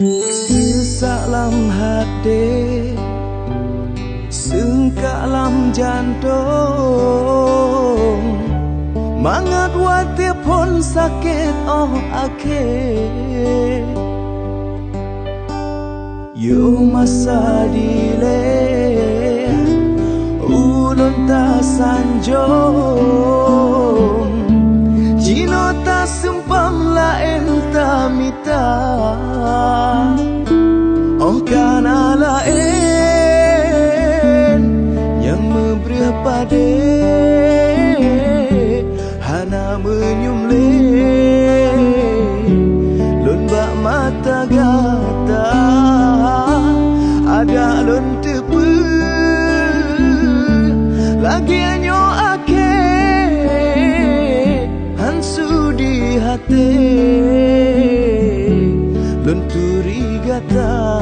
Sesak lam hati, sengkak lam jantung, mangat wati pun sakit oh akhir. Yo masa dile ulun ta sanjung, jino ta sempam lain ta mita. Oh kana lain yang memberi pade, hana menyumle lun bak mata gata, ada lun tepu lagi anyo ake hansu di hati lun turi gata.